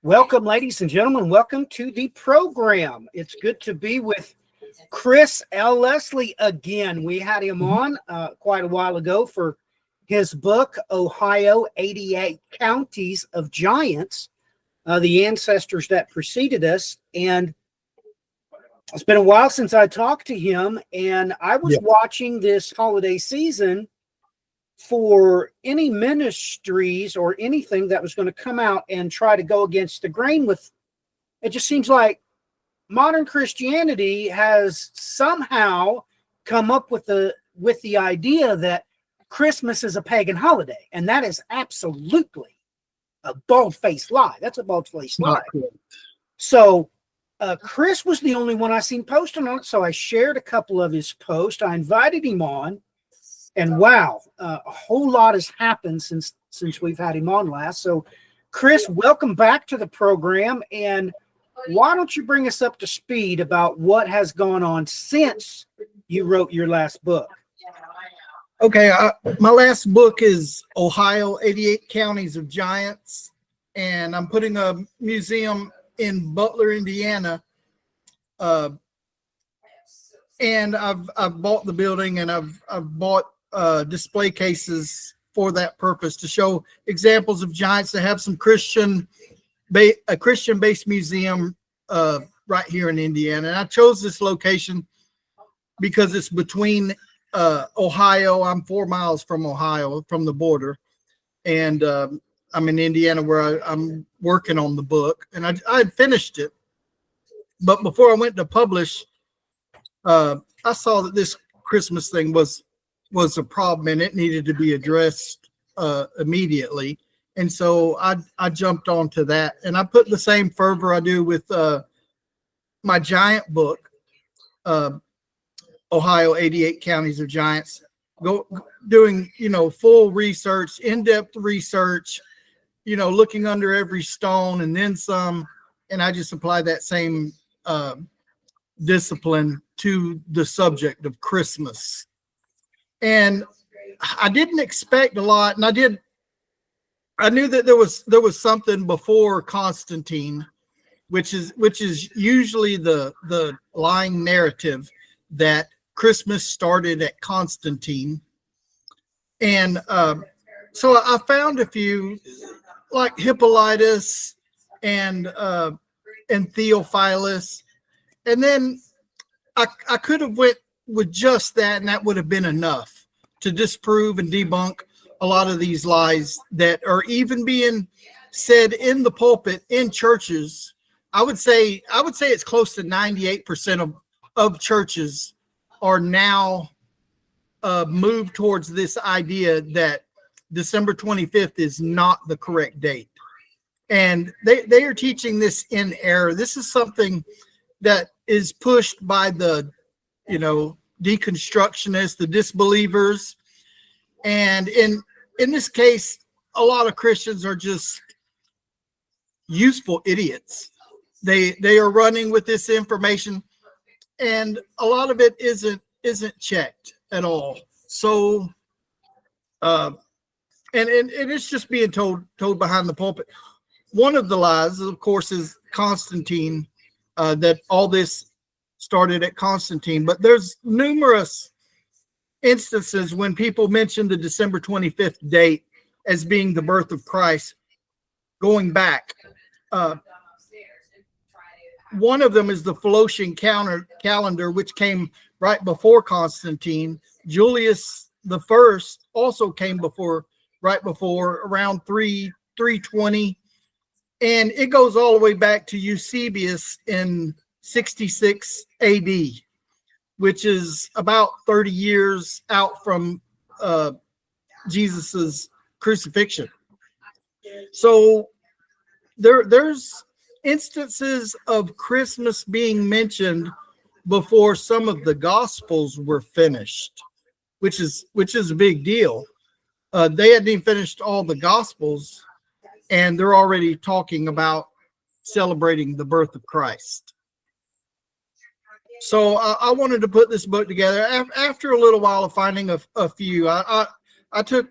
Welcome, ladies and gentlemen. Welcome to the program. It's good to be with Chris L. Lesley again. We had him on quite a while ago for his book, Ohio 88 Counties of Giants, the ancestors that preceded us. And it's been a while since I talked to him, and I was watching this holiday season for any ministries or anything that was going to come out and try to go against the grain with it. Just seems like modern Christianity has somehow come up with the idea that Christmas is a pagan holiday, and that is absolutely a bald-faced lie. That's a bald-faced lie. So Chris was the only one I seen posting on it, so I shared a couple of his posts. I invited him on. And wow, a whole lot has happened since we've had him on last. So, Chris, welcome back to the program. And why don't you bring us up to speed about what has gone on since you wrote your last book? Okay, my last book is Ohio 88 Counties of Giants, and I'm putting a museum in Butler, Indiana. And I've bought the building, and I've bought display cases for that purpose to show examples of giants, to have some a Christian-based museum right here in Indiana. And I chose this location because it's between Ohio. I'm 4 miles from Ohio, from the border, and I'm in Indiana where I'm working on the book, and I had finished it. But before I went to publish, I saw that this Christmas thing was a problem, and it needed to be addressed immediately. And so I jumped onto that, and I put the same fervor I do with my giant book, Ohio 88 Counties of Giants, doing, full research, in-depth research, looking under every stone and then some. And I just apply that same discipline to the subject of Christmas. And I didn't expect a lot, and I knew that there was something before Constantine, which is usually the lying narrative that Christmas started at Constantine. And so I found a few, like Hippolytus and Theophilus, and then I could have went with just that, and that would have been enough to disprove and debunk a lot of these lies that are even being said in the pulpit in churches. I would say it's close to 98% of churches are now moved towards this idea that December 25th is not the correct date. And they are teaching this in error. This is something that is pushed by the deconstructionists, the disbelievers. And in this case, a lot of Christians are just useful idiots. They are running with this information, and a lot of it isn't checked at all. So and it's just being told behind the pulpit. One of the lies, of course, is Constantine, that all this started at Constantine. But there's numerous instances when people mention the December 25th date as being the birth of Christ, going back. One of them is the Philosian calendar, which came right before Constantine. Julius the First also came right before, around 320. And it goes all the way back to Eusebius in 66 AD, which is about 30 years out from Jesus's crucifixion. So there's instances of Christmas being mentioned before some of the Gospels were finished, which is a big deal. They hadn't even finished all the Gospels, and they're already talking about celebrating the birth of Christ. So I wanted to put this book together. After a little while of finding a few, I took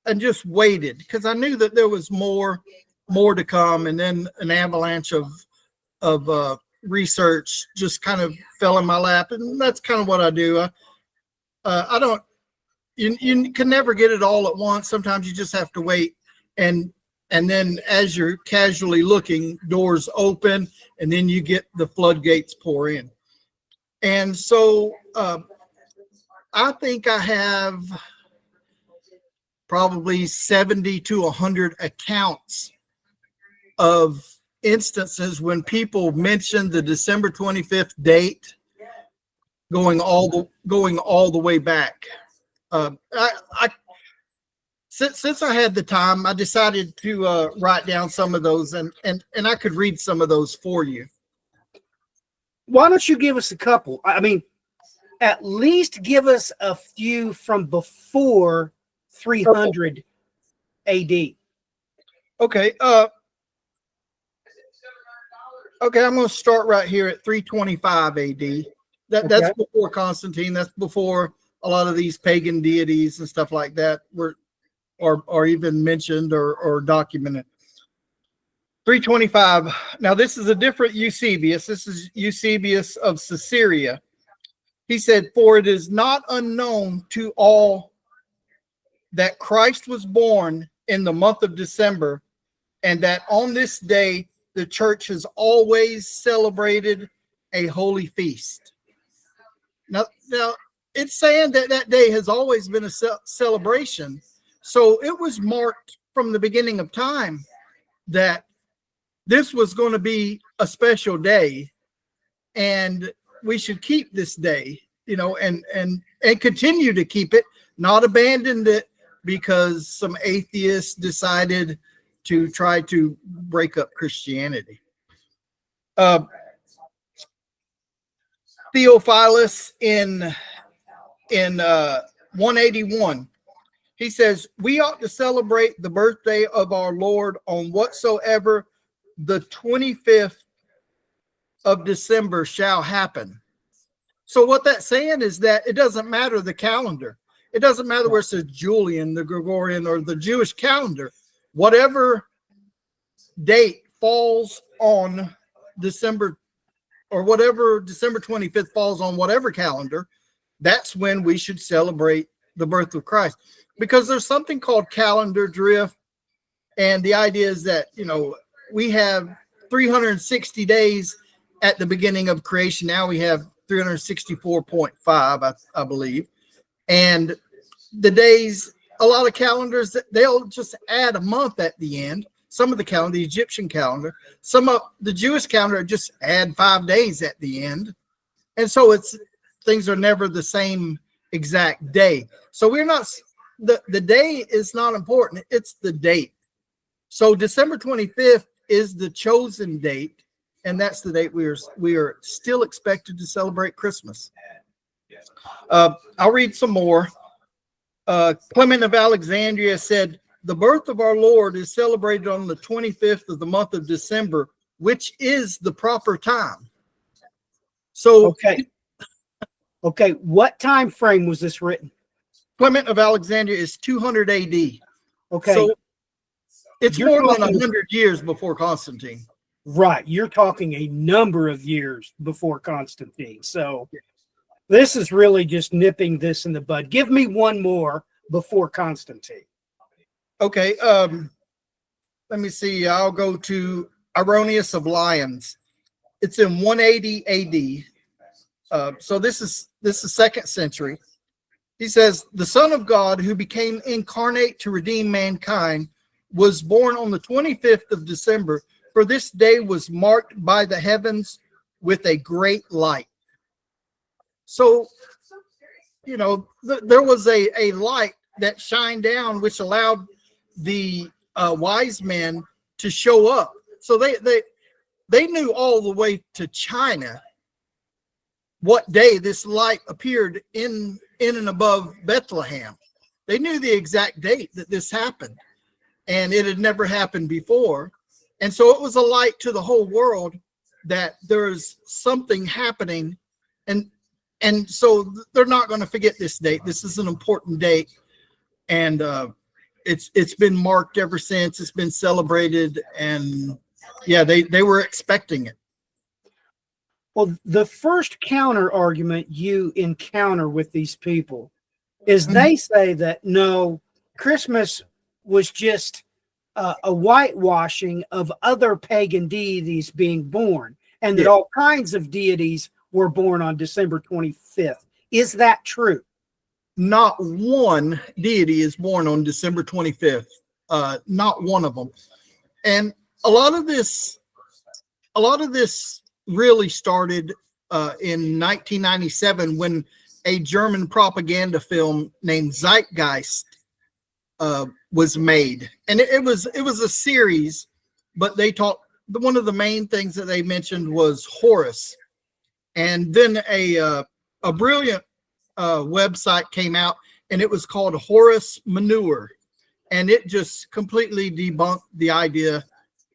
and just waited, because I knew that there was more more to come, and then an avalanche of research just kind of fell in my lap, and that's kind of what I do. I don't. You can never get it all at once. Sometimes you just have to wait, and then as you're casually looking, doors open, and then you get the floodgates pour in. And so I think I have probably 70 to 100 accounts of instances when people mention the December 25th date going all the way back. Since I had the time, I decided to write down some of those, and I could read some of those for you. Why don't you give us a couple? I mean, at least give us a few from before 300 AD. Okay. Okay, I'm going to start right here at 325 AD. That's before Constantine. That's before a lot of these pagan deities and stuff like that are even mentioned or documented. 325. Now, this is a different Eusebius. This is Eusebius of Caesarea. He said, "For it is not unknown to all that Christ was born in the month of December, and that on this day the church has always celebrated a holy feast." Now it's saying that that day has always been a celebration. So it was marked from the beginning of time that this was going to be a special day, and we should keep this day, and continue to keep it, not abandon it because some atheists decided to try to break up Christianity. Theophilus in 181, he says, "We ought to celebrate the birthday of our Lord on whatsoever the 25th of December shall happen." So what that's saying is that it doesn't matter the calendar. It doesn't matter where it says Julian, the Gregorian, or the Jewish calendar. Whatever date falls on December, or whatever December 25th falls on whatever calendar, that's when we should celebrate the birth of Christ. Because there's something called calendar drift. And the idea is that, we have 360 days at the beginning of creation. Now we have 364.5, I believe. And the days, a lot of calendars, they'll just add a month at the end. Some of the calendar, the Egyptian calendar, some of the Jewish calendar just add 5 days at the end. And so things are never the same exact day. So we're not, the day is not important. It's the date. So December 25th is the chosen date. And that's the date we are still expected to celebrate Christmas. I'll read some more. Clement of Alexandria said, "The birth of our Lord is celebrated on the 25th of the month of December, which is the proper time." So, okay. What time frame was this written? Clement of Alexandria is 200 AD. Okay. So it's more than 100 years before Constantine. Right. You're talking a number of years before Constantine. So this is really just nipping this in the bud. Give me one more before Constantine. Okay. Let me see. I'll go to Irenaeus of Lyons. It's in 180 AD. So this is 2nd century. He says, "The Son of God, who became incarnate to redeem mankind, was born on the 25th of December. For this day was marked by the heavens with a great light." So, there was a light that shined down, which allowed the wise men to show up. So they knew all the way to China what day this light appeared in and above Bethlehem. They knew the exact date that this happened, and it had never happened before. And so it was a light to the whole world that there's something happening. And so they're not going to forget this date. This is an important date. And it's been marked ever since. It's been celebrated, and yeah, they were expecting it. Well, the first counter argument you encounter with these people is they say that no, Christmas was just a whitewashing of other pagan deities being born, and that all kinds of deities were born on December 25th. Is that true? Not one deity is born on December 25th. Not one of them. And a lot of this really started in 1997 when a German propaganda film named Zeitgeist was made, and it was a series, but they talked. One of the main things that they mentioned was Horus, and then a brilliant website came out, and it was called Horus Manure, and it just completely debunked the idea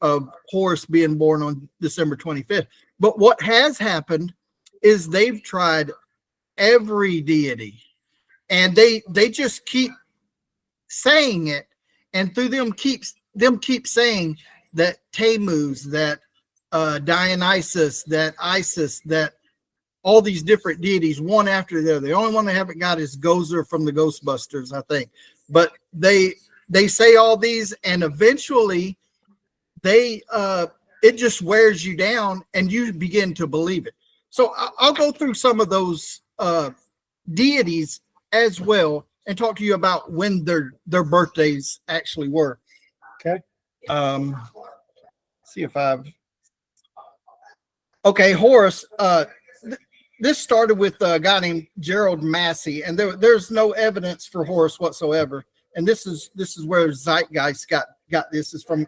of Horus being born on December 25th. But what has happened is they've tried every deity, and they just keep saying it, and through them keep saying that Tammuz, that Dionysus, that Isis, that all these different deities, one after the other. The only one they haven't got is Gozer from the Ghostbusters, I think. But they say all these, and eventually it just wears you down, and you begin to believe it. So I'll go through some of those deities as well, and talk to you about when their birthdays actually were. Okay. See if okay, Horus. This started with a guy named Gerald Massey, and there's no evidence for Horus whatsoever. And this is where Zeitgeist got this is from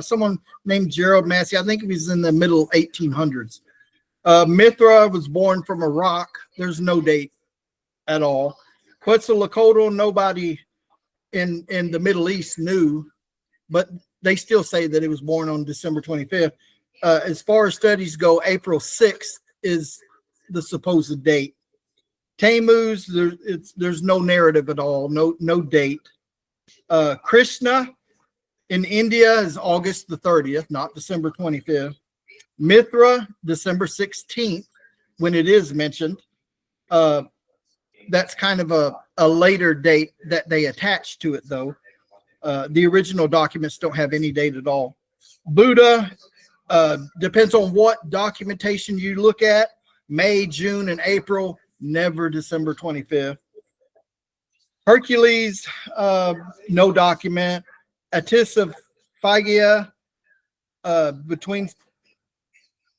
someone named Gerald Massey. I think he was in the middle 1800s. Mithra was born from a rock. There's no date at all. Quetzalcoatl, nobody in the Middle East knew, but they still say that it was born on December 25th. As far as studies go, April 6th is the supposed date. Tammuz, there's no narrative at all, no date. Krishna in India is August the 30th, not December 25th. Mithra, December 16th, when it is mentioned. That's kind of a later date that they attach to it, though. The original documents don't have any date at all. Buddha, depends on what documentation you look at. May, June, and April, never December 25th. Hercules, no document. Attis of Phrygia, between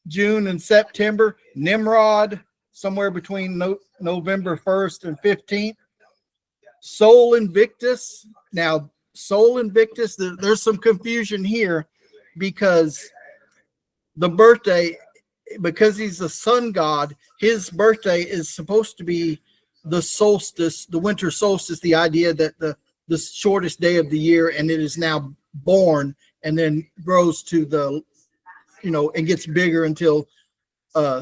June and September. Nimrod, somewhere between November 1st and 15th. Sol Invictus. Now, Sol Invictus, there's some confusion here because the birthday, because he's the sun god, his birthday is supposed to be the solstice, the winter solstice, the idea that the shortest day of the year, and it is now born and then grows to the, and gets bigger until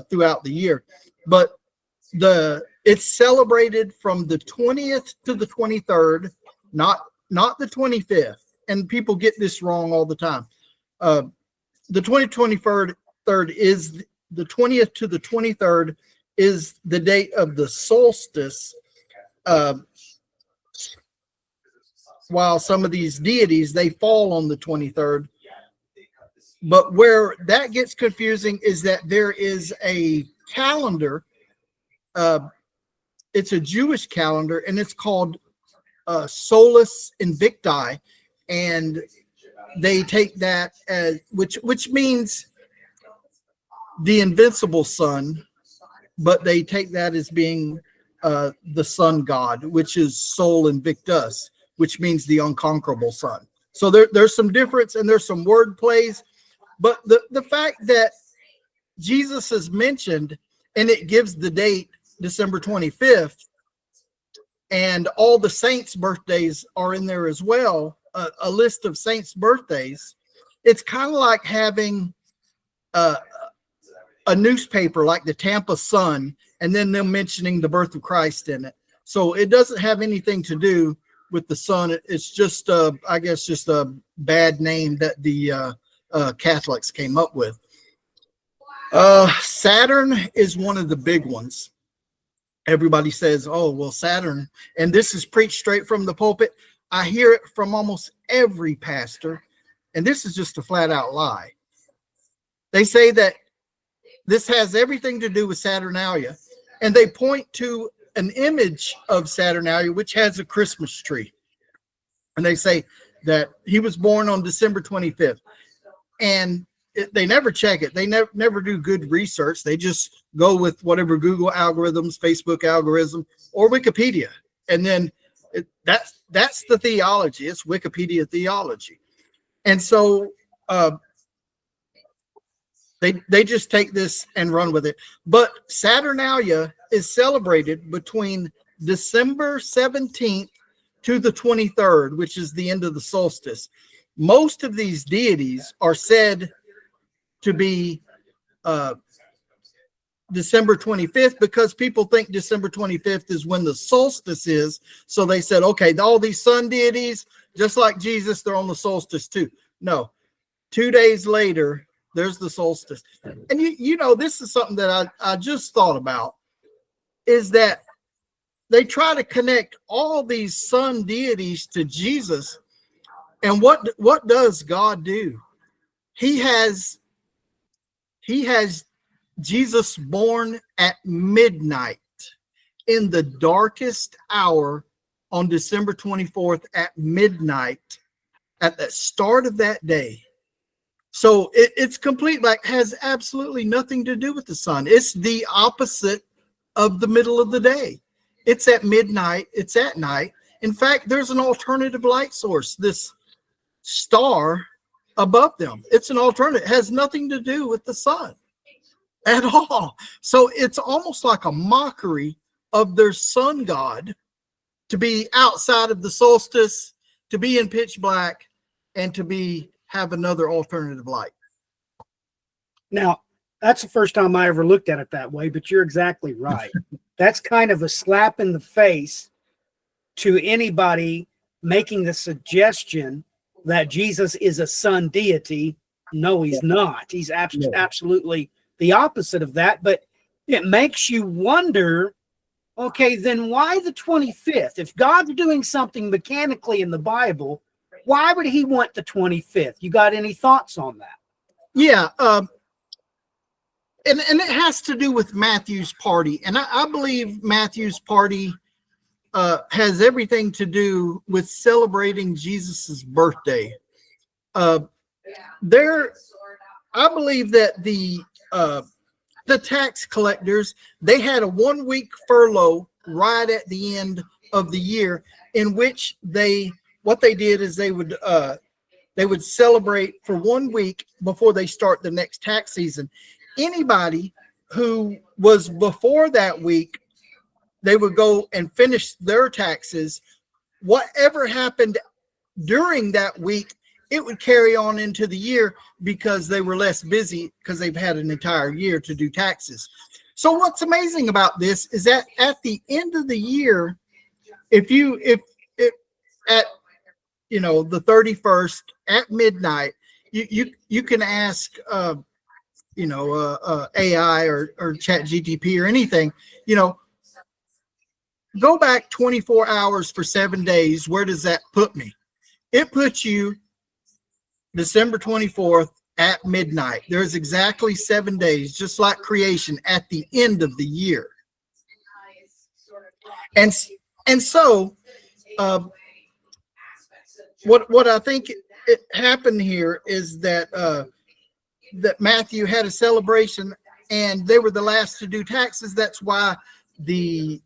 throughout the year. But it's celebrated from the 20th to the 23rd, not the 25th. And people get this wrong all the time. The 23rd is the 20th to the 23rd is the date of the solstice. While some of these deities, they fall on the 23rd. But where that gets confusing is that there is a calendar. It's a Jewish calendar, and it's called Solus Invicti, and they take that as which means the invincible sun, but they take that as being the sun god, which is Sol Invictus, which means the unconquerable sun. So there's some difference, and there's some word plays, but the fact that Jesus is mentioned and it gives the date December 25th, and all the saints' birthdays are in there as well, a list of saints' birthdays. It's kind of like having a newspaper like the Tampa Sun, and then them mentioning the birth of Christ in it. So it doesn't have anything to do with the sun. It's just, I guess, just a bad name that the Catholics came up with. Saturn is one of the big ones. Everybody says, oh, well, Saturn, and this is preached straight from the pulpit. I hear it from almost every pastor, and this is just a flat out lie. They say that this has everything to do with Saturnalia, and they point to an image of Saturnalia, which has a Christmas tree. And they say that he was born on December 25th. And they never check it. They never do good research. They just go with whatever Google algorithms, Facebook algorithm, or Wikipedia. And then that's the theology. It's Wikipedia theology. And so they just take this and run with it. But Saturnalia is celebrated between December 17th to the 23rd, which is the end of the solstice. Most of these deities are said to be December 25th because people think December 25th is when the solstice is. So they said, okay, all these sun deities, just like Jesus, they're on the solstice too. No, 2 days later, there's the solstice. And you know, this is something that I just thought about, is that they try to connect all these sun deities to Jesus. And what does God do? He has Jesus born at midnight, in the darkest hour on December 24th at midnight, at the start of that day. So it's complete, like, has absolutely nothing to do with the sun. It's the opposite of the middle of the day. It's at midnight. It's at night. In fact, there's an alternative light source, this star above them. It's an alternative. It has nothing to do with the sun at all. So it's almost like a mockery of their sun god to be outside of the solstice, to be in pitch black, and to have another alternative light. Now, that's the first time I ever looked at it that way, but you're exactly right. That's kind of a slap in the face to anybody making the suggestion that Jesus is a sun deity. No, he's not. He's absolutely the opposite of that. But it makes you wonder, okay, then why the 25th? If God's doing something mechanically in the Bible, why would he want the 25th? You got any thoughts on that? Yeah. And it has to do with Matthew's party. And I believe Matthew's party has everything to do with celebrating Jesus's birthday. I believe that the tax collectors, they had a 1 week furlough right at the end of the year, in which what they did is they would celebrate for 1 week before they start the next tax season. Anybody who was before that week, they would go and finish their taxes. Whatever happened during that week, it would carry on into the year because they were less busy because they've had an entire year to do taxes. So what's amazing about this is that at the end of the year, if at the 31st at midnight, you can ask AI or Chat GTP or anything, go back 24 hours for 7 days. Where does that put me? It puts you December 24th at midnight. There's exactly 7 days, just like creation, at the end of the year. And so what I think it happened here is that that Matthew had a celebration and they were the last to do taxes. That's why the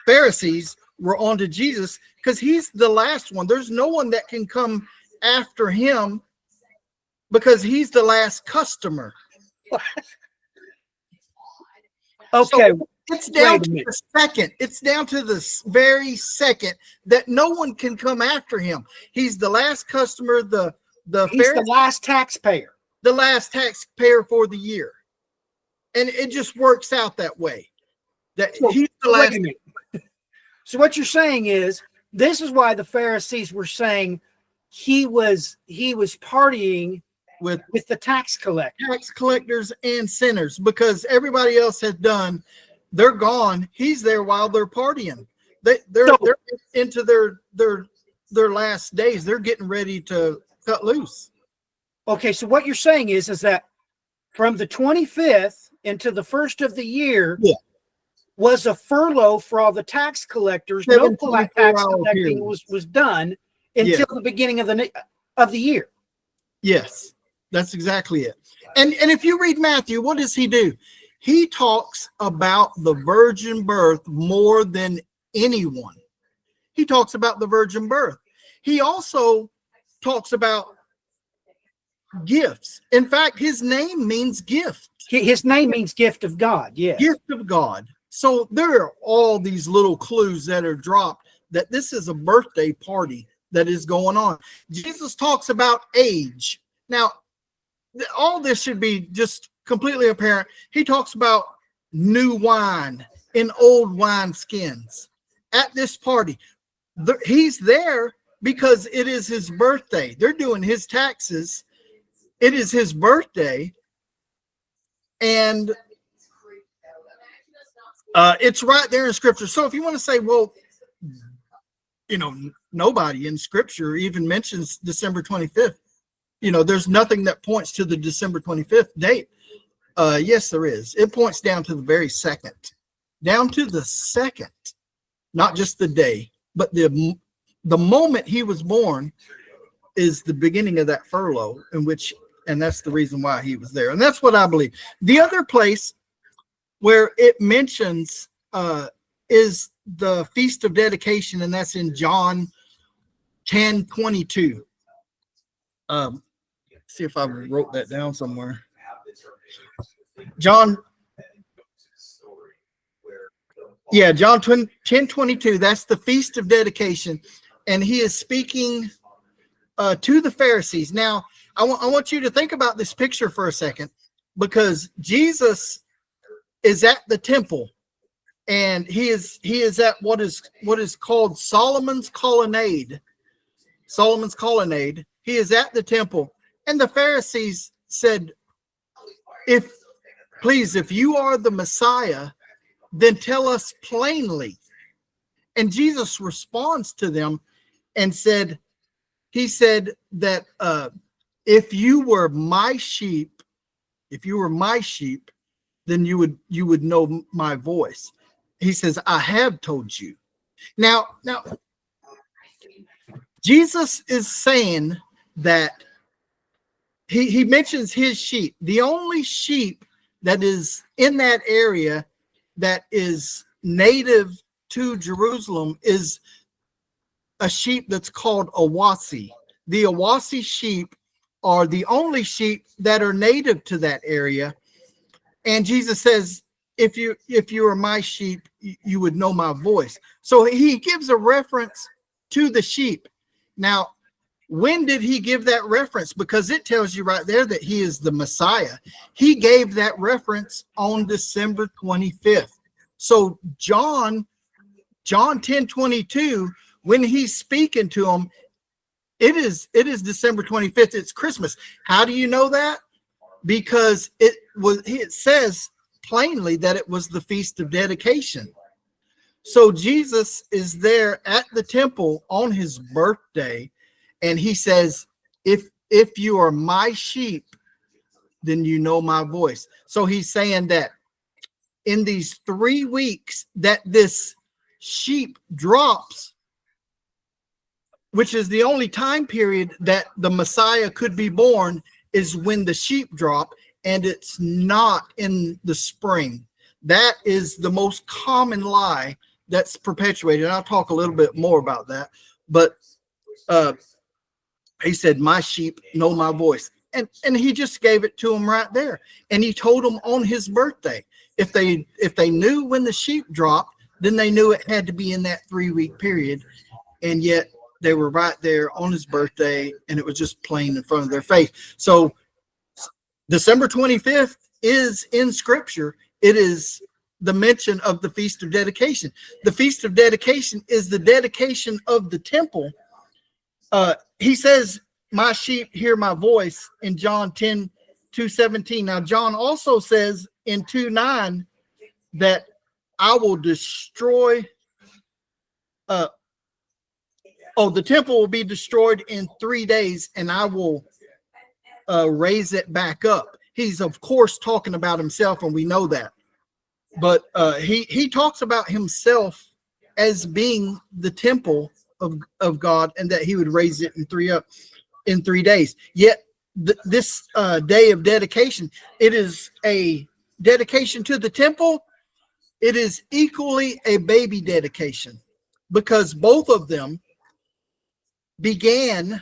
Pharisees were on to Jesus, because he's the last one. There's no one that can come after him because he's the last customer. Okay. So it's down to the second. It's down to the very second that no one can come after him. He's the last customer. He's the last taxpayer. The last taxpayer for the year. And it just works out that way. That he's the last. So what you're saying is this is why the Pharisees were saying he was partying with the tax collectors and sinners, because everybody else has done. They're gone. He's there while they're partying. They're into their last days. They're getting ready to cut loose. Okay, so what you're saying is that from the 25th into the first of the year was a furlough for all the tax collectors. No tax collecting was done until the beginning of the year. Yes, that's exactly it. And if you read Matthew, what does he do? He talks about the virgin birth more than anyone. He talks about the virgin birth. He also talks about gifts. In fact, his name means gift. His name means gift of God. Yes. Gift of God. So there are all these little clues that are dropped that this is a birthday party that is going on. Jesus talks about age. Now, all this should be just completely apparent. He talks about new wine in old wine skins at this party. He's there because it is his birthday. They're doing his taxes. It is his birthday. And it's right there in Scripture. So if you want to say, well, nobody in Scripture even mentions December 25th. There's nothing that points to the December 25th date. Yes, there is. It points down to the very second. Down to the second. Not just the day, but the moment he was born is the beginning of that furlough, and that's the reason why he was there. And that's what I believe. The other place where it mentions is the Feast of Dedication, and that's in John 10:22. See if I wrote that down somewhere. John 10:22. That's the Feast of Dedication, and he is speaking to the Pharisees. Now, I want you to think about this picture for a second, because Jesus is at the temple, and he is at what is called Solomon's colonnade. Solomon's colonnade. He is at the temple, and the Pharisees said, if you are the Messiah, then tell us plainly. And Jesus responds to them and he said that if you were my sheep, then you would know my voice. He says, I have told you. Now, Jesus is saying that he mentions his sheep. The only sheep that is in that area that is native to Jerusalem is a sheep that's called Awasi. The Awasi sheep are the only sheep that are native to that area. And Jesus says, if you are my sheep, you would know my voice. So he gives a reference to the sheep. Now, when did he give that reference? Because it tells you right there that he is the Messiah. He gave that reference on December 25th. So John 10:22, when he's speaking to him, it is December 25th. It's Christmas. How do you know that? Because it says plainly that it was the Feast of Dedication. So Jesus is there at the temple on his birthday, and he says, if you are my sheep, then you know my voice. So he's saying that in these 3 weeks that this sheep drops, which is the only time period that the Messiah could be born, is when the sheep drop, and it's not in the spring. That is the most common lie that's perpetuated. And I'll talk a little bit more about that. But he said, my sheep know my voice. And he just gave it to them right there. And he told them on his birthday. If they knew when the sheep dropped, then they knew it had to be in that 3-week period. And yet they were right there on his birthday, and it was just plain in front of their face. So December 25th is in Scripture. It is the mention of the Feast of Dedication. The Feast of Dedication is the dedication of the temple. He says, my sheep hear my voice in John 10:2-17. Now, John also says in 2:9 that I will destroy, the temple will be destroyed in 3 days and I will raise it back up. He's, of course, talking about himself, and we know that. But he talks about himself as being the temple of God, and that he would raise it in 3 days. Yet this day of dedication, it is a dedication to the temple. It is equally a baby dedication, because both of them began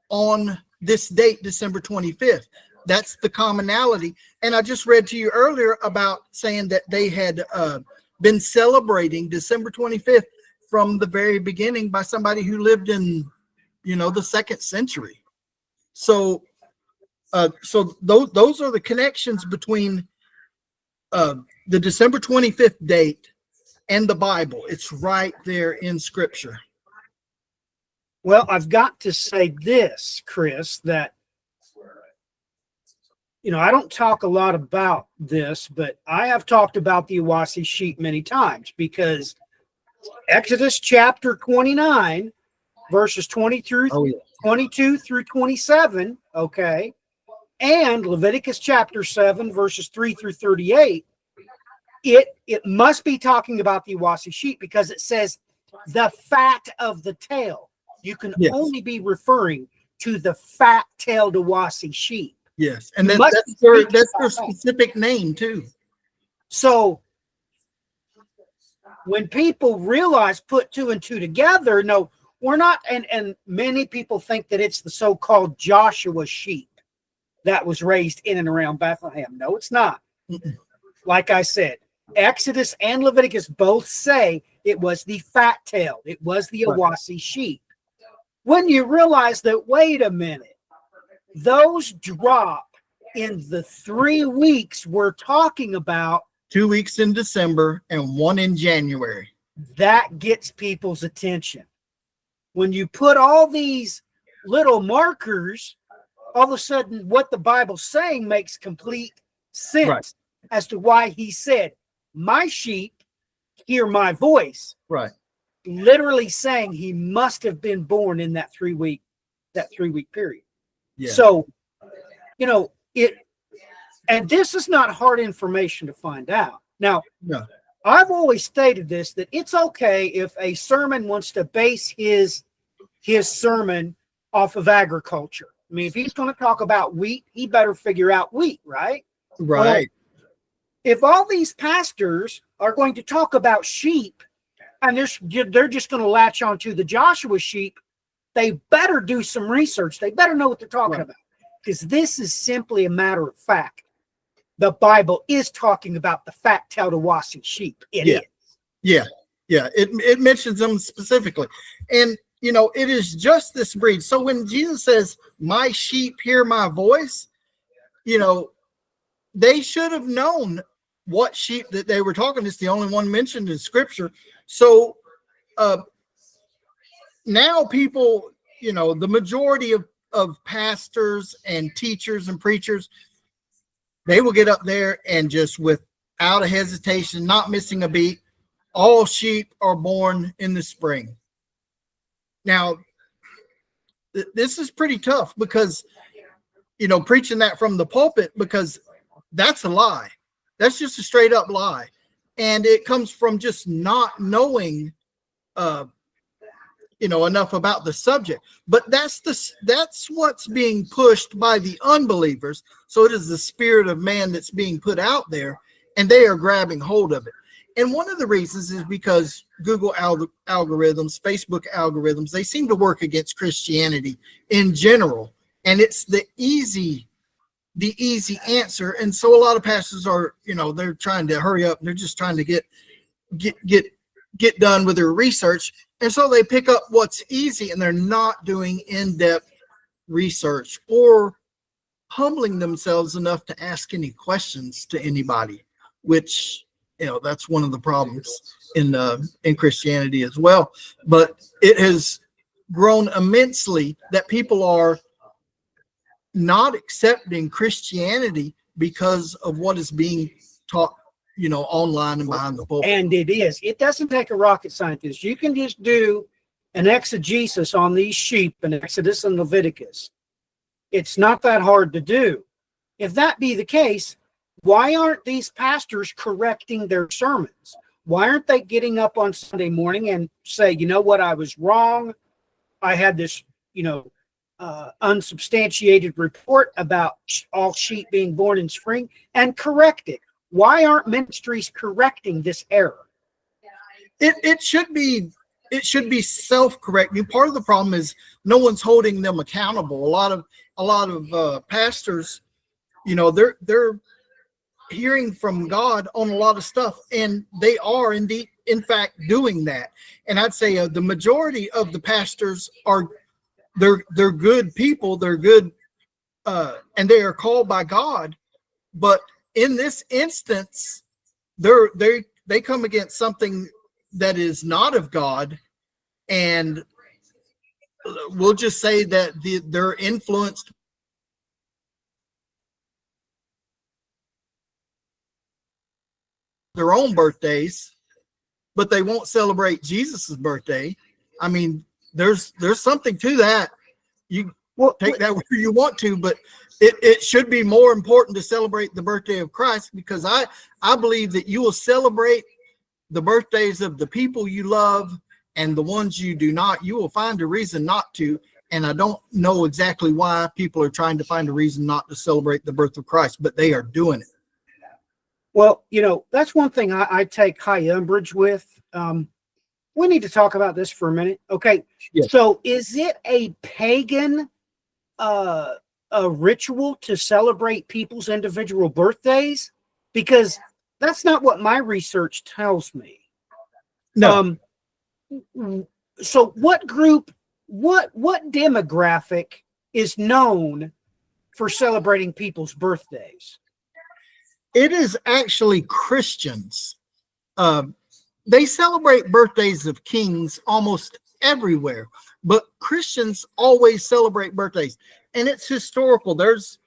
on this date, December 25th. That's the commonality. And I just read to you earlier about saying that they had been celebrating December 25th from the very beginning by somebody who lived in, the 2nd century. So those are the connections between the December 25th date and the Bible. It's right there in Scripture. Well, I've got to say this, Chris, that, I don't talk a lot about this, but I have talked about the Iwasi sheep many times, because Exodus chapter 29, verses 22 through 27, okay, and Leviticus chapter 7, verses 3 through 38, it must be talking about the Iwasi sheep, because it says the fat of the tail. You can only be referring to the fat-tailed Iwasi sheep. Yes, and that's their specific name too. So when people realize, put 2 and 2 together, no, we're not, and many people think that it's the so-called Joshua sheep that was raised in and around Bethlehem. No, it's not. Like I said, Exodus and Leviticus both say it was the fat-tailed, it was the Iwasi sheep. When you realize that, wait a minute, those drop in the 3 weeks we're talking about. 2 weeks in December and 1 in January. That gets people's attention. When you put all these little markers, all of a sudden what the Bible's saying makes complete sense as to why he said, my sheep hear my voice. Right. Literally saying he must have been born in that 3 week period. Yeah. So, and this is not hard information to find out. Now, I've always stated this, that it's okay if a sermon wants to base his sermon off of agriculture. I mean, if he's going to talk about wheat, he better figure out wheat, right? Right. Well, if all these pastors are going to talk about sheep, and they're just going to latch onto the Joshua sheep, they better do some research. They better know what they're talking about, because this is simply a matter of fact. The Bible is talking about the fat-tailed Iwasi sheep. It is. Yeah. It mentions them specifically. And, it is just this breed. So when Jesus says, my sheep hear my voice, they should have known what sheep that they were talking. It's the only one mentioned in Scripture. So now people, the majority of pastors and teachers and preachers, they will get up there and just without a hesitation, not missing a beat, all sheep are born in the spring. Now, this is pretty tough, because, preaching that from the pulpit, because that's a lie. That's just a straight up lie. And it comes from just not knowing, enough about the subject. But that's what's being pushed by the unbelievers. So it is the spirit of man that's being put out there, and they are grabbing hold of it. And one of the reasons is because Google algorithms, Facebook algorithms, they seem to work against Christianity in general. And it's the easy answer. And so a lot of pastors are, they're trying to hurry up. They're just trying to get done with their research. And so they pick up what's easy, and they're not doing in-depth research or humbling themselves enough to ask any questions to anybody, which that's one of the problems in Christianity as well. But it has grown immensely that people are not accepting Christianity because of what is being taught, online and behind the pulpit. And it is. It doesn't take a rocket scientist. You can just do an exegesis on these sheep in Exodus and Leviticus. It's not that hard to do. If that be the case, why aren't these pastors correcting their sermons? Why aren't they getting up on Sunday morning and say, you know what, I was wrong. I had this, unsubstantiated report about all sheep being born in spring, and correct it? Why aren't ministries correcting this error? It should be self-correcting. Part of the problem is no one's holding them accountable. A lot of pastors, they're hearing from God on a lot of stuff, and they are indeed, in fact, doing that. And I'd say the majority of the pastors they're good people. They're good, and they are called by God. But in this instance, they come against something that is not of God, and we'll just say that they're influenced their own birthdays, but they won't celebrate Jesus's birthday. I mean, there's something to that. You take that where you want to, but it should be more important to celebrate the birthday of Christ, because I believe that you will celebrate the birthdays of the people you love, and the ones you do not, you will find a reason not to. And I don't know exactly why people are trying to find a reason not to celebrate the birth of Christ, but they are doing it. Well, that's one thing I take high umbrage with. We need to talk about this for a minute. Okay. Yes. So is it a pagan a ritual to celebrate people's individual birthdays? Because that's not what my research tells me. No. So what group, what demographic is known for celebrating people's birthdays? It is actually Christians. They celebrate birthdays of kings almost everywhere, but Christians always celebrate birthdays, and it's historical. There's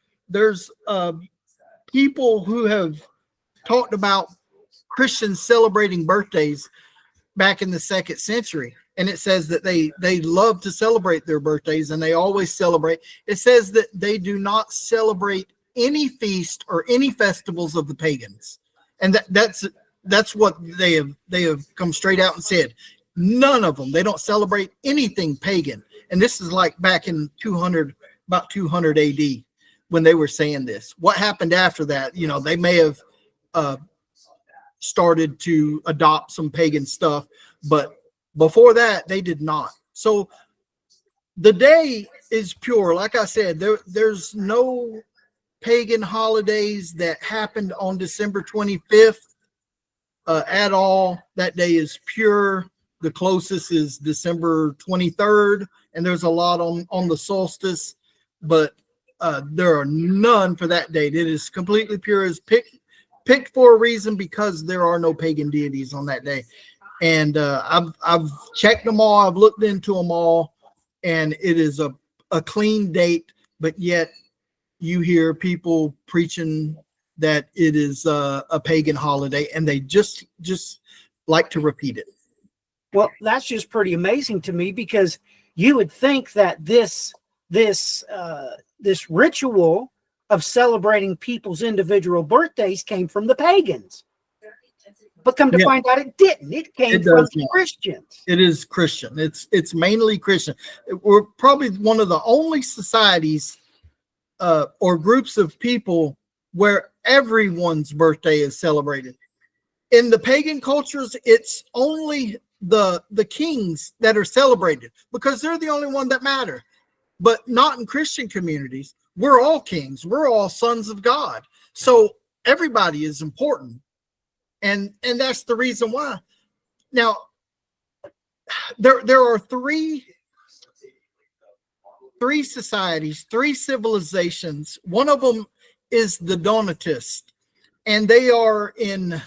people who have talked about Christians celebrating birthdays back in the 2nd century, and it says that they love to celebrate their birthdays, and they always celebrate. It says that they do not celebrate any feast or any festivals of the pagans, and that's what they have come straight out and said. None of them. They don't celebrate anything pagan. And this is like back in about 200 AD when they were saying this. What happened after that? They may have started to adopt some pagan stuff, but before that, they did not. So the day is pure. Like I said, there's no pagan holidays that happened on December 25th. At all. That day is pure. The closest is December 23rd, and there's a lot on the solstice, but there are none for that date. It is completely pure. It's picked for a reason, because there are no pagan deities on that day. And I've checked them all. I've looked into them all, and it is a clean date. But yet, you hear people preaching that it is a pagan holiday, and they just like to repeat it. Well, that's just pretty amazing to me, because you would think that this ritual of celebrating people's individual birthdays came from the pagans. But come to find out, it didn't. It came from Christians. It is Christian. It's mainly Christian. We're probably one of the only societies or groups of people where everyone's birthday is celebrated. In the pagan cultures, it's only the kings that are celebrated, because they're the only one that matter. But not in Christian communities. We're all kings. We're all sons of God. So everybody is important. And that's the reason why. Now, there are three societies, 3 civilizations. One of them is the Donatists, and they are in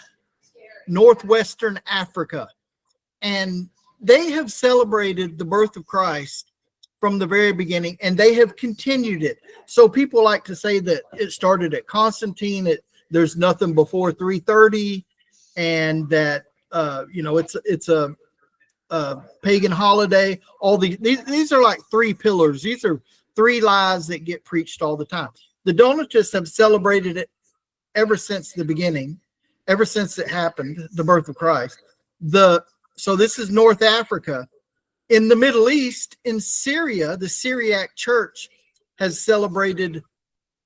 northwestern Africa. And they have celebrated the birth of Christ from the very beginning, and they have continued it. So people like to say that it started at Constantine. There's nothing before 330, and that it's a pagan holiday. All these are like three pillars. These are three lies that get preached all the time. The Donatists have celebrated it ever since the beginning, ever since it happened, the birth of Christ. So this is North Africa. In the Middle East, in Syria, the Syriac church has celebrated,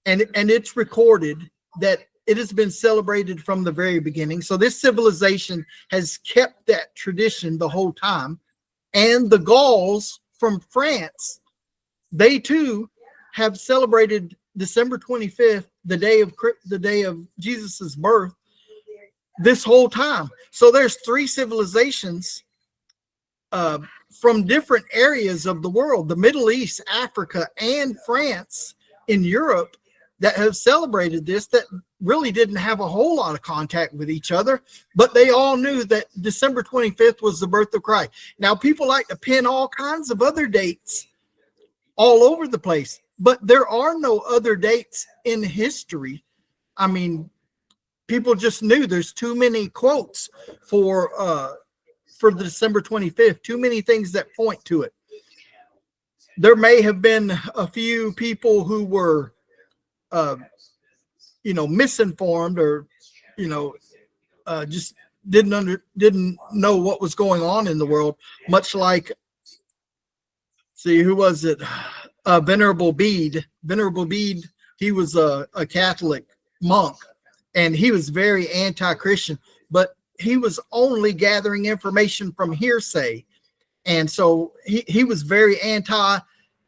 and it's recorded that it has been celebrated from the very beginning. So this civilization has kept that tradition the whole time. And the Gauls from France, they too have celebrated December 25th, the day of Jesus's birth, this whole time. So there's three civilizations from different areas of the world, the Middle East, Africa, and France in Europe, that have celebrated this, that really didn't have a whole lot of contact with each other, but they all knew that December 25th was the birth of Christ. Now, people like to pin all kinds of other dates all over the place, but there are no other dates in history. I mean, people just knew there's too many quotes for the December 25th, too many things that point to it. There may have been a few people who were misinformed, or just didn't know what was going on in the world, much like, who was it? Venerable Bede. He was a Catholic monk, and he was very anti-Christian, but he was only gathering information from hearsay. And so he was very anti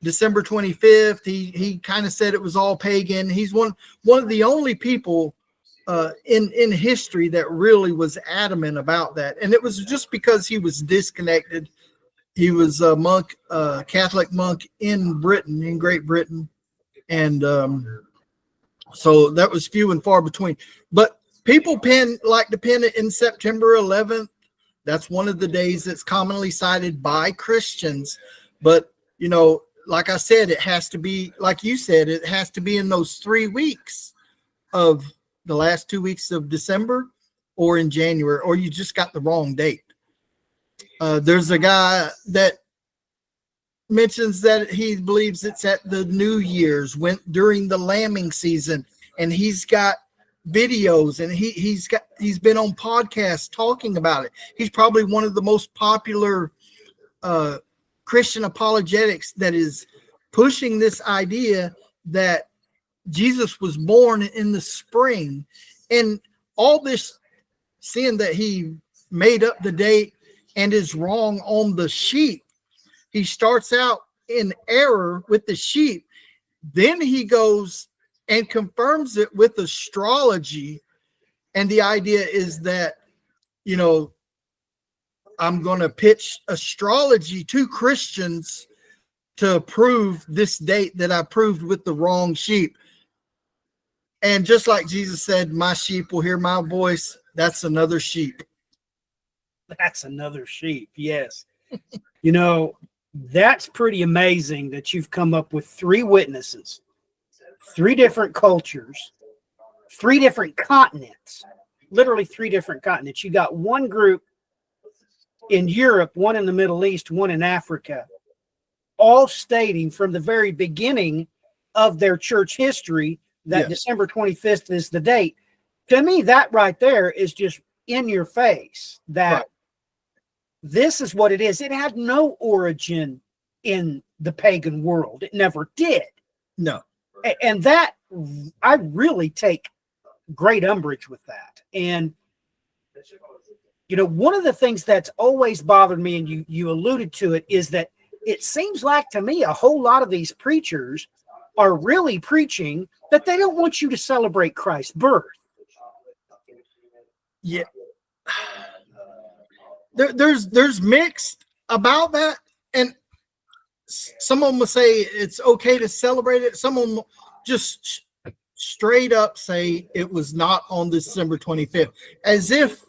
December 25th. He kind of said it was all pagan. He's one of the only people in history that really was adamant about that. And it was just because he was disconnected. He was a monk, Catholic monk in Great Britain. And so that was few and far between. But people like to pin it in September 11th. That's one of the days that's commonly cited by Christians. But, like I said, it has to be, like you said, it has to be in those 3 weeks of the last 2 weeks of December, or in January, or you just got the wrong date. There's a guy that mentions that he believes it's at the New Year's, during the lambing season, and he's got videos, and he's been on podcasts talking about it. He's probably one of the most popular Christian apologetics that is pushing this idea that Jesus was born in the spring. And all this, seeing that he made up the date and is wrong on the sheep, he starts out in error with the sheep. Then he goes and confirms it with astrology. And the idea is that, I'm going to pitch astrology to Christians to prove this date that I proved with the wrong sheep. And just like Jesus said, my sheep will hear my voice, that's another sheep. That's another sheep, yes. That's pretty amazing that you've come up with three witnesses, three different cultures, three different continents, literally three different continents. You got one group in Europe, one in the Middle East, one in Africa, all stating from the very beginning of their church history that December 25th is the date. To me, that right there is just in your face, that this is what it is. It had no origin in the pagan world. It never did. No. And that, I really take great umbrage with that. And one of the things that's always bothered me, and you alluded to it, is that it seems like to me a whole lot of these preachers are really preaching that they don't want you to celebrate Christ's birth. Yeah. There's mixed about that. And some of them will say it's okay to celebrate it. Some of them just straight up say it was not on December 25th, as if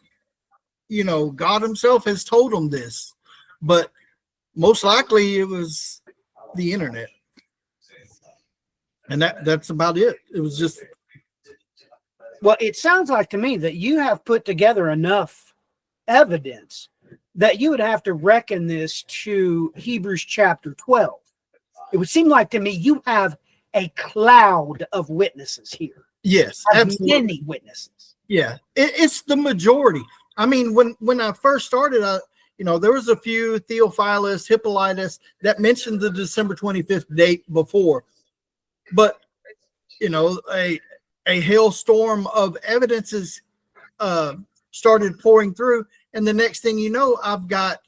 God himself has told them this, but most likely it was the internet. And that's about it. It was just. Well, it sounds like to me that you have put together enough evidence that you would have to reckon this to Hebrews chapter 12. It would seem like to me you have a cloud of witnesses here. Yes, absolutely. Many witnesses. Yeah, it's the majority. I mean, when I first started, there was a few, Theophilus, Hippolytus, that mentioned the December 25th date before. But, a hailstorm of evidences started pouring through. And the next thing you know, I've got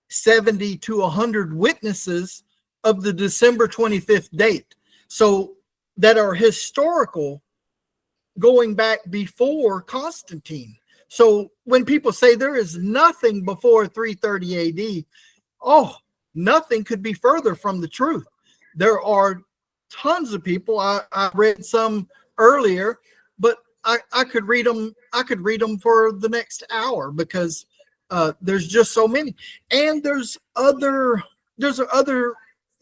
70 to 100 witnesses of the December 25th date. So that are historical, going back before Constantine. So when people say there is nothing before 330 AD, nothing could be further from the truth. There are tons of people. I read some earlier, but I could read them. I could read them for the next hour because there's just so many. And there's other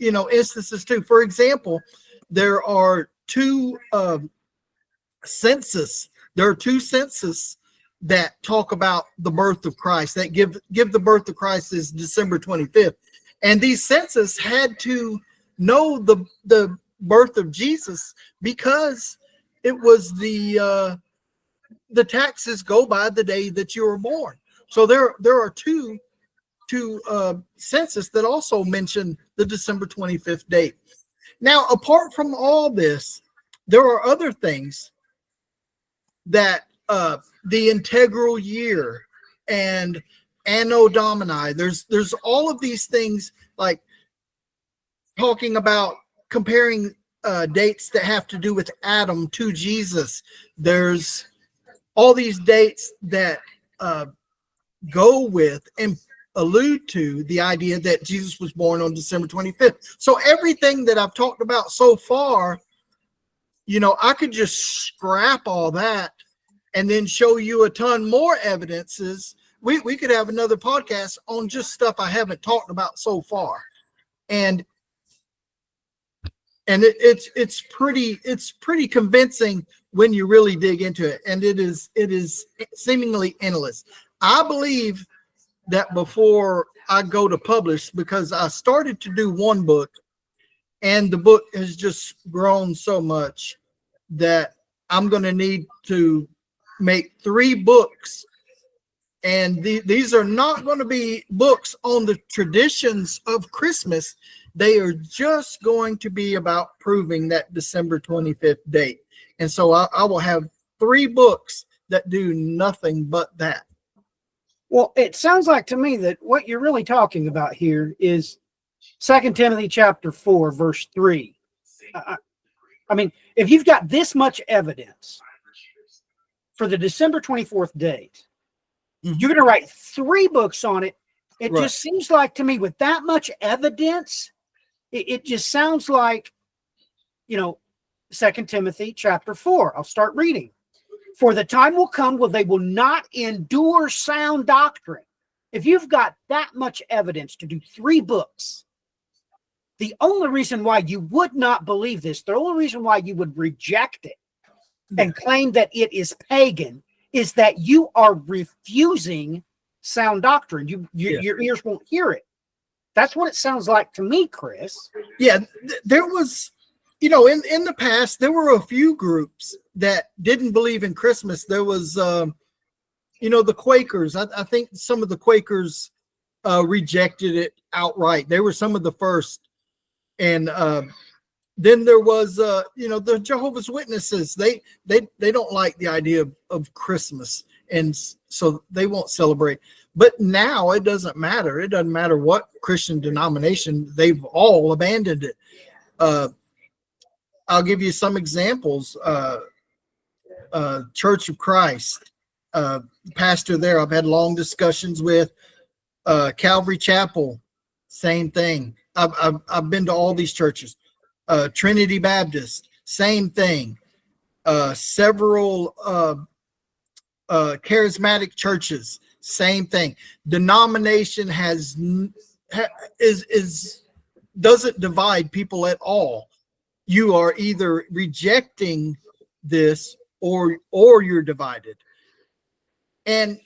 instances too. For example, there are two census. There are two census that talk about the birth of Christ, that give the birth of Christ is December 25th. And these census had to know the birth of Jesus because it was the taxes go by the day that you were born. So there are two census that also mention the December 25th date. Now, apart from all this, there are other things that the integral year and Anno Domini, there's all of these things, like talking about comparing dates that have to do with Adam to Jesus. There's all these dates that go with and allude to the idea that Jesus was born on December 25th. So everything that I've talked about so far, I could just scrap all that and then show you a ton more evidences. We could have another podcast on just stuff I haven't talked about so far. And it's pretty convincing when you really dig into it. And it is seemingly endless. I believe that before I go to publish, because I started to do one book and the book has just grown so much that I'm going to need to make 3 books. And these are not going to be books on the traditions of Christmas. They are just going to be about proving that December 25th date. And so I will have 3 books that do nothing but that. Well, it sounds like to me that what you're really talking about here is 2 Timothy chapter 4, verse 3. I mean, if you've got this much evidence for the December 24th date, you're going to write 3 books on it. It right. Just seems like to me, with that much evidence, it just sounds like, 2 Timothy chapter 4. I'll start reading. For the time will come when they will not endure sound doctrine. If you've got that much evidence to do 3 books, the only reason why you would not believe this, the only reason why you would reject it and claim that it is pagan, is that you are refusing sound doctrine. Your ears won't hear it. That's what it sounds like to me, Chris. Yeah, there was, in the past, there were a few groups that didn't believe in Christmas. There was, the Quakers. I think some of the Quakers rejected it outright. They were some of the first. And then there was, the Jehovah's Witnesses. They don't like the idea of Christmas, and so they won't celebrate. But now it doesn't matter. It doesn't matter what Christian denomination. They've all abandoned it. I'll give you some examples. Church of Christ, pastor there, I've had long discussions with. Calvary Chapel, same thing. I've been to all these churches. Trinity Baptist, same thing. Several charismatic churches, Same thing. Denomination doesn't divide people at all. You are either rejecting this or you're divided. And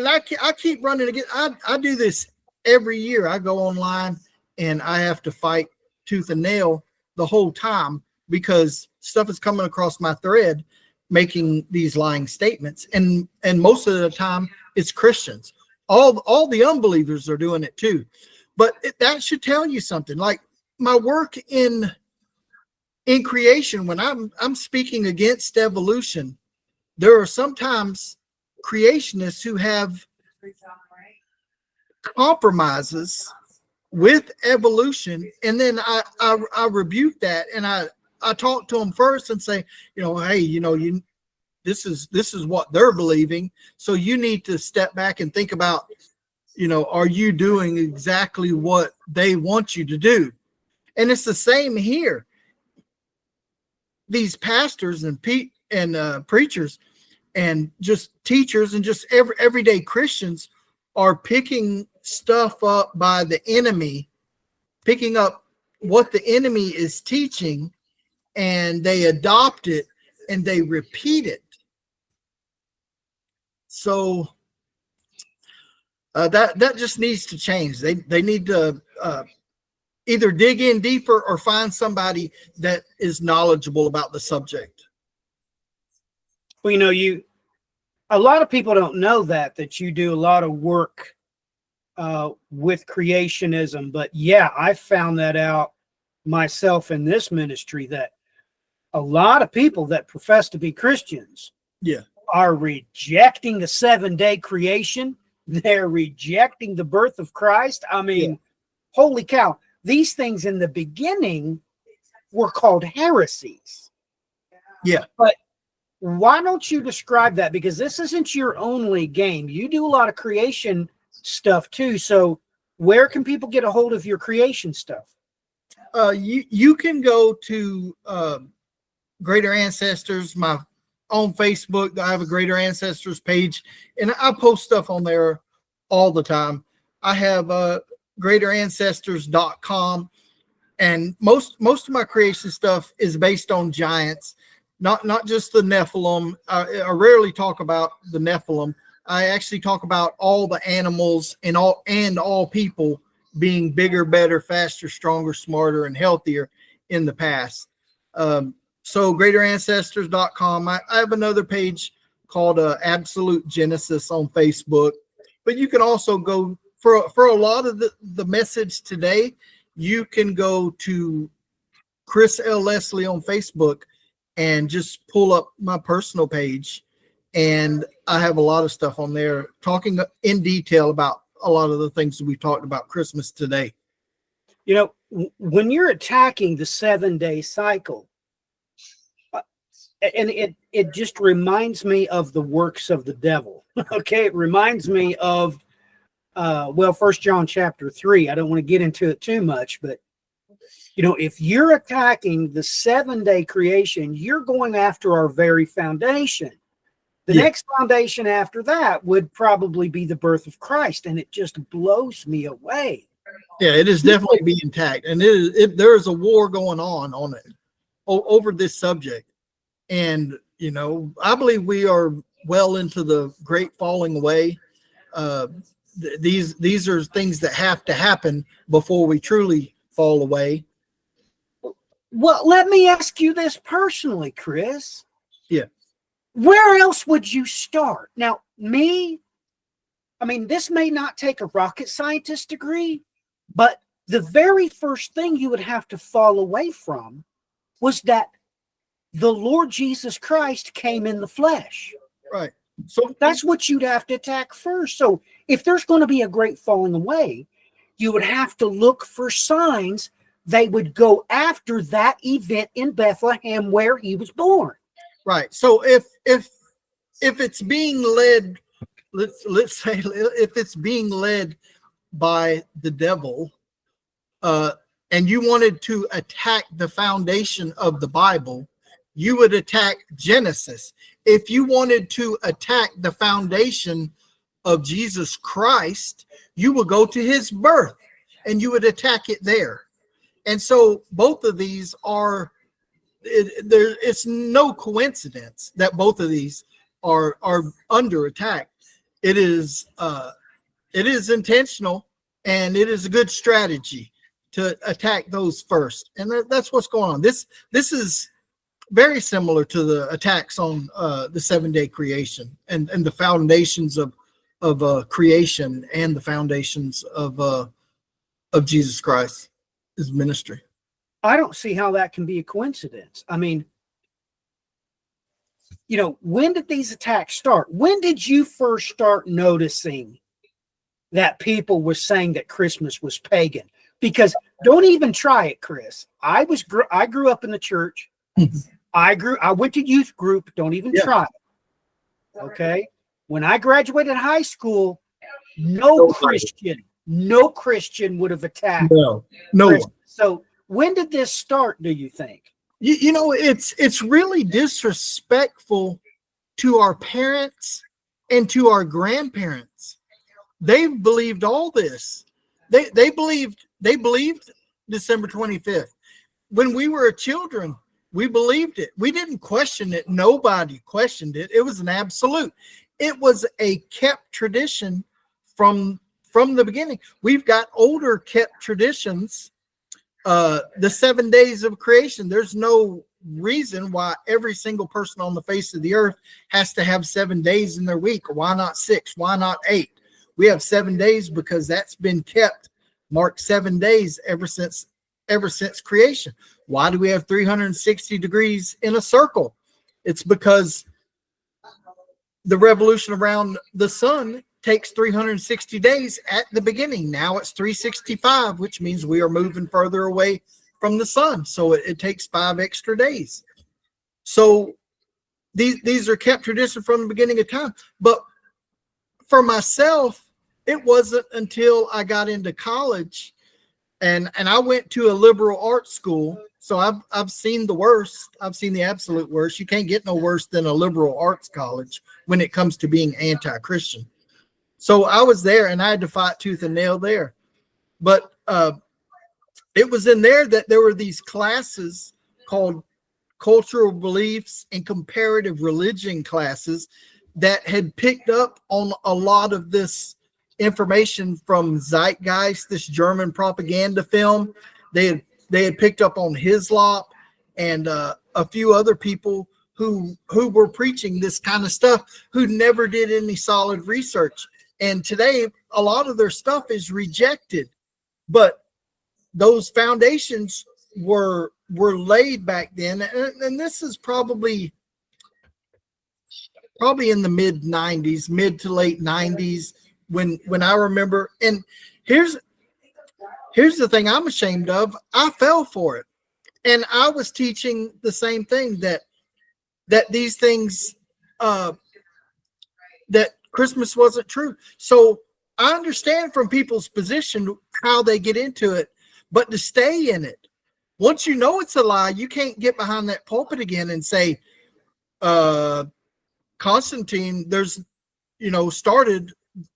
I keep running again. I do this every year. I go online and I have to fight tooth and nail the whole time because stuff is coming across my thread making these lying statements. And most of the time it's Christians. All the unbelievers are doing it too. But that should tell you something. Like my work in creation, when I'm speaking against evolution, there are sometimes creationists who have compromises with evolution, and then I rebuke that, and I talk to them first and say, hey, this is what they're believing, so you need to step back and think about, are you doing exactly what they want you to do? And it's the same here. These pastors and preachers and just teachers and just everyday Christians are picking stuff up by the enemy, picking up what the enemy is teaching, and they adopt it and they repeat it. So that just needs to change. They need to either dig in deeper or find somebody that is knowledgeable about the subject. Well, a lot of people don't know that you do a lot of work with creationism, but yeah, I found that out myself in this ministry, that a lot of people that profess to be Christians are rejecting the 7-day creation. They're rejecting the birth of Christ. I mean, holy cow. These things in the beginning were called heresies. Yeah. But why don't you describe that? Because this isn't your only game. You do a lot of creation stuff too. So where can people get a hold of your creation stuff? You can go to Greater Ancestors, my on Facebook. I have a Greater Ancestors page, and I post stuff on there all the time. I have greaterancestors.com, and most of my creation stuff is based on giants, not just the Nephilim. I rarely talk about the Nephilim. I actually talk about all the animals and all people being bigger, better, faster, stronger, smarter, and healthier in the past. So greaterancestors.com. I have another page called Absolute Genesis on Facebook, but you can also go for a lot of the message today. You can go to Chris L. Lesley on Facebook and just pull up my personal page, and I have a lot of stuff on there talking in detail about a lot of the things that we've talked about Christmas today. When you're attacking the 7-day cycle, and it just reminds me of the works of the devil. Okay, it reminds me of 1 John chapter 3. I don't want to get into it too much, but if you're attacking the 7-day creation, you're going after our very foundation. The next foundation after that would probably be the birth of Christ, and it just blows me away. Yeah, it is definitely being attacked, and there is a war going on it over this subject. And I believe we are well into the great falling away. These are things that have to happen before we truly fall away. Well, let me ask you this personally, Chris. Yeah. Where else would you start? Now, this may not take a rocket scientist degree, but the very first thing you would have to fall away from was that the Lord Jesus Christ came in the flesh. Right. So that's what you'd have to attack first. So if there's going to be a great falling away, you would have to look for signs. They would go after that event in Bethlehem where he was born. Right. So if it's being led, let's say if it's being led by the devil, and you wanted to attack the foundation of the Bible, you would attack Genesis. If you wanted to attack the foundation of Jesus Christ, you will go to his birth and you would attack it there. And so both of these are, it's no coincidence that both of these are under attack. It is intentional, and it is a good strategy to attack those first. And that's what's going on. This is very similar to the attacks on the 7-day creation and the foundations of creation and the foundations of Jesus Christ, his ministry. I don't see how that can be a coincidence. I mean, when did these attacks start? When did you first start noticing that people were saying that Christmas was pagan? Because don't even try it, Chris. I grew up in the church. I went to youth group. Don't even try it. Okay. When I graduated high school, no Christian would have attacked. No. Christmas. So when did this start, do you think? It's really disrespectful to our parents and to our grandparents. They've believed all this. They believed December 25th. When we were children, we believed it. We didn't question it. Nobody questioned it. It was an absolute. It was a kept tradition from the beginning. We've got older kept traditions. The 7 days of creation. There's no reason why every single person on the face of the earth has to have 7 days in their week. Why not 6? Why not 8? We have 7 days because that's been kept, marked 7 days ever since creation. Why do we have 360 degrees in a circle? It's because the revolution around the sun takes 360 days at the beginning. Now it's 365, which means we are moving further away from the sun. So it takes 5 extra days. So these are kept tradition from the beginning of time. But for myself, it wasn't until I got into college and I went to a liberal arts school. So I've seen the worst. I've seen the absolute worst. You can't get no worse than a liberal arts college when it comes to being anti-Christian. So I was there and I had to fight tooth and nail there. But it was in there that there were these classes called cultural beliefs and comparative religion classes that had picked up on a lot of this information from Zeitgeist, this German propaganda film. They had picked up on Hislop and a few other people who were preaching this kind of stuff, who never did any solid research. And today, a lot of their stuff is rejected, but those foundations were laid back then. And this is probably in the mid 90s, mid to late 90s when I remember. And here's the thing I'm ashamed of. I fell for it. And I was teaching the same thing, that these things, that Christmas wasn't true. So I understand from people's position how they get into it, but to stay in it, once you know it's a lie, you can't get behind that pulpit again and say, Constantine, started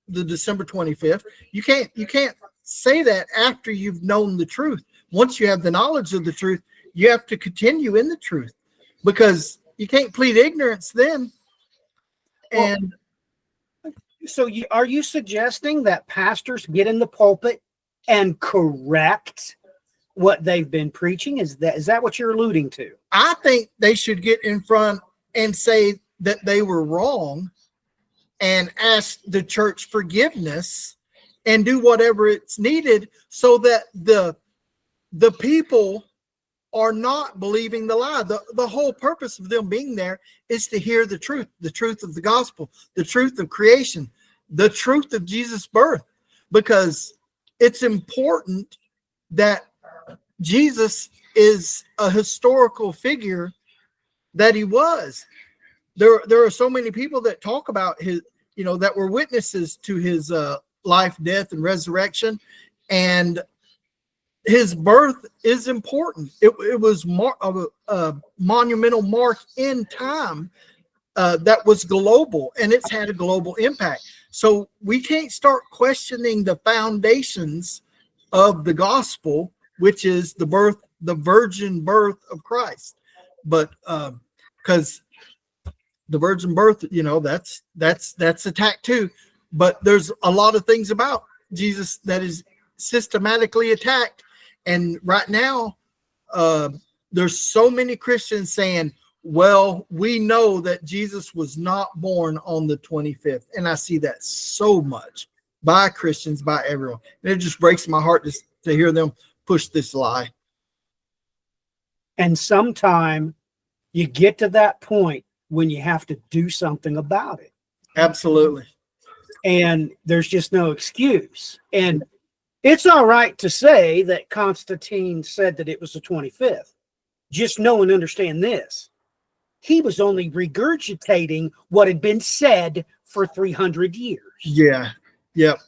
the December 25th. You can't say that after you've known the truth. Once you have the knowledge of the truth, you have to continue in the truth, because you can't plead ignorance then. And so are you suggesting that pastors get in the pulpit and correct what they've been preaching? Is that what you're alluding to? I think they should get in front and say that they were wrong and ask the church forgiveness and do whatever it's needed so that the people are not believing the lie. The whole purpose of them being there is to hear the truth of the gospel, the truth of creation, the truth of Jesus' birth, because it's important that Jesus is a historical figure that he was. There are so many people that talk about his, that were witnesses to his life, death, and resurrection, and his birth is important. It was a monumental mark in time that was global, and it's had a global impact. So we can't start questioning the foundations of the gospel, which is the virgin birth of Christ. But because the virgin birth, that's attacked too. But there's a lot of things about Jesus that is systematically attacked. And right now, there's so many Christians saying, well, we know that Jesus was not born on the 25th. And I see that so much by Christians, by everyone. And it just breaks my heart to hear them push this lie. And sometime you get to that point when you have to do something about it. Absolutely. And there's just no excuse. And it's all right to say that Constantine said that it was the 25th. Just know and understand this. He was only regurgitating what had been said for 300 years. Yeah. Yep.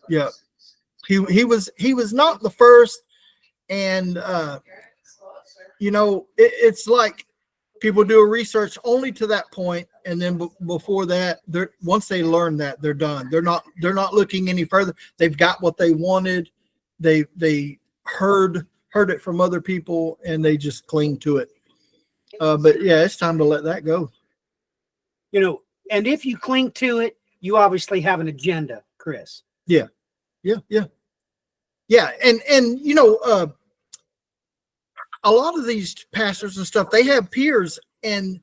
He was not the first. And, it's like people do a research only to that point, and then before that, once they learn that, they're done. They're not looking any further. They've got what they wanted. They heard it from other people, and they just cling to it. But yeah, it's time to let that go. And if you cling to it, you obviously have an agenda, Chris. Yeah. And a lot of these pastors and stuff, they have peers, and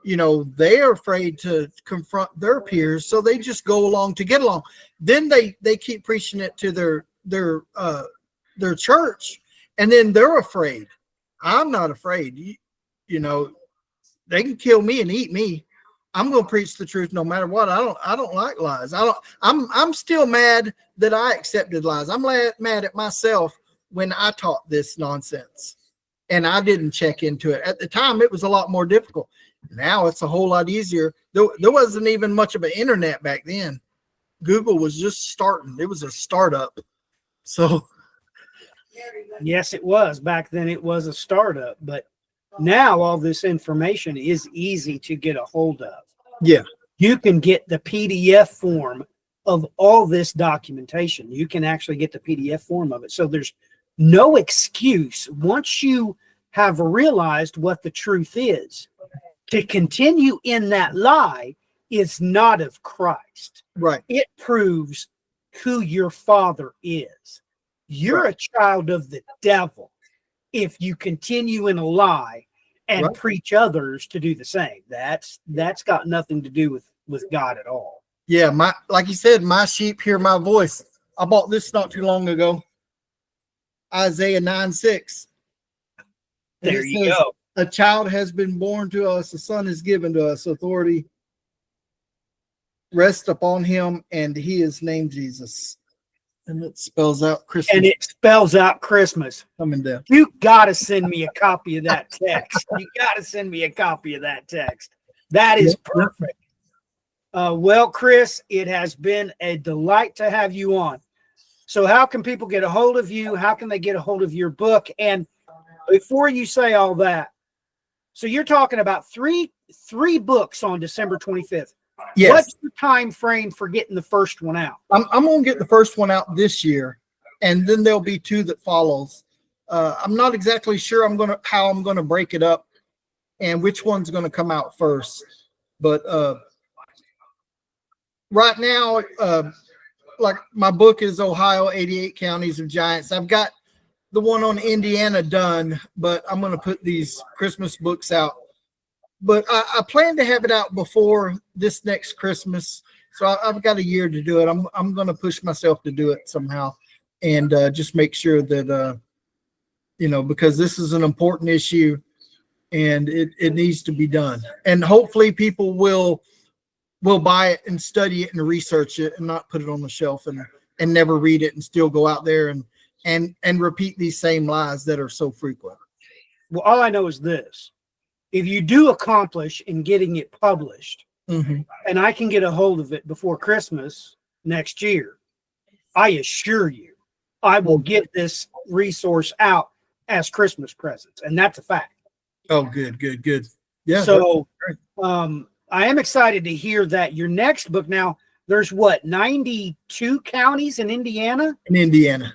they are afraid to confront their peers, so they just go along to get along. Then they keep preaching it to their church, and then they're afraid. I'm not afraid. They can kill me and eat me. I'm going to preach the truth no matter what. I don't like lies. I'm still mad that I accepted lies. I'm mad at myself when I taught this nonsense and I didn't check into it. At the time, it was a lot more difficult. Now it's a whole lot easier. There wasn't even much of an internet back then. Google was just starting. It was a startup. So yes, it was. Back then it was a startup, but now all this information is easy to get a hold of. Yeah. You can get the PDF form of all this documentation. You can actually get the PDF form of it. So there's no excuse once you have realized what the truth is. To continue in that lie is not of Christ. Right. It proves who your father is. You're a child of the devil if you continue in a lie and preach others to do the same. That's got nothing to do with God at all. Yeah, like you said, my sheep hear my voice. I bought this not too long ago. Isaiah 9:6. There you go. A child has been born to us, a son is given to us, authority rests upon him, and he is named Jesus. And it spells out Christmas. Coming down. You got to send me a copy of that text. That is perfect. Well, Chris, it has been a delight to have you on. So how can people get a hold of you? How can they get a hold of your book? And before you say all that, so you're talking about three books on December 25th. Yes. What's the time frame for getting the first one out? I'm going to get the first one out this year, and then there'll be two that follows. I'm not exactly sure how I'm going to break it up and which one's going to come out first. But right now, like my book is Ohio, 88 Counties of Giants. I've got the one on Indiana done, but I'm going to put these Christmas books out. But I plan to have it out before this next Christmas. So I've got a year to do it. I'm going to push myself to do it somehow and just make sure that, because this is an important issue and it needs to be done. And hopefully people will buy it and study it and research it and not put it on the shelf and never read it and still go out there and repeat these same lies that are so frequent. Well, all I know is this. If you do accomplish in getting it published, and I can get a hold of it before Christmas next year, I assure you, I will get this resource out as Christmas presents. And that's a fact. Oh, good. Yeah. So I am excited to hear that your next book. Now, there's what, 92 counties in Indiana? In Indiana.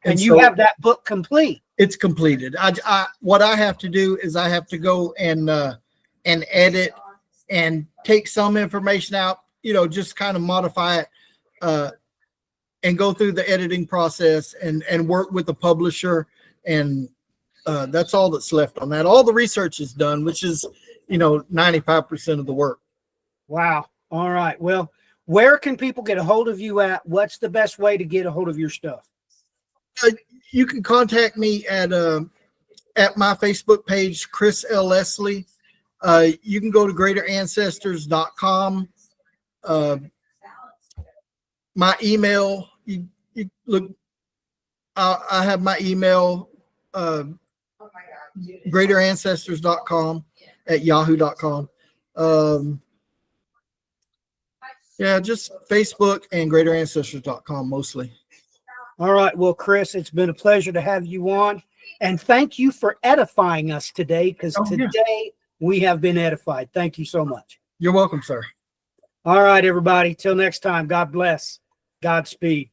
And you have that book complete. It's completed. What I have to do is I have to go and edit and take some information out, just kind of modify it, and go through the editing process and work with the publisher. And that's all that's left on that. All the research is done, which is, 95% of the work. Wow. All right. Well, where can people get a hold of you at? What's the best way to get a hold of your stuff? You can contact me at my Facebook page, Chris L. Lesley. You can go to greaterancestors.com. My email, you look, I have my email, greaterancestors.com at yahoo.com. Yeah, just Facebook and greaterancestors.com mostly. All right. Well, Chris, it's been a pleasure to have you on. And thank you for edifying us today, because today we have been edified. Thank you so much. You're welcome, sir. All right, everybody. Till next time. God bless. Godspeed.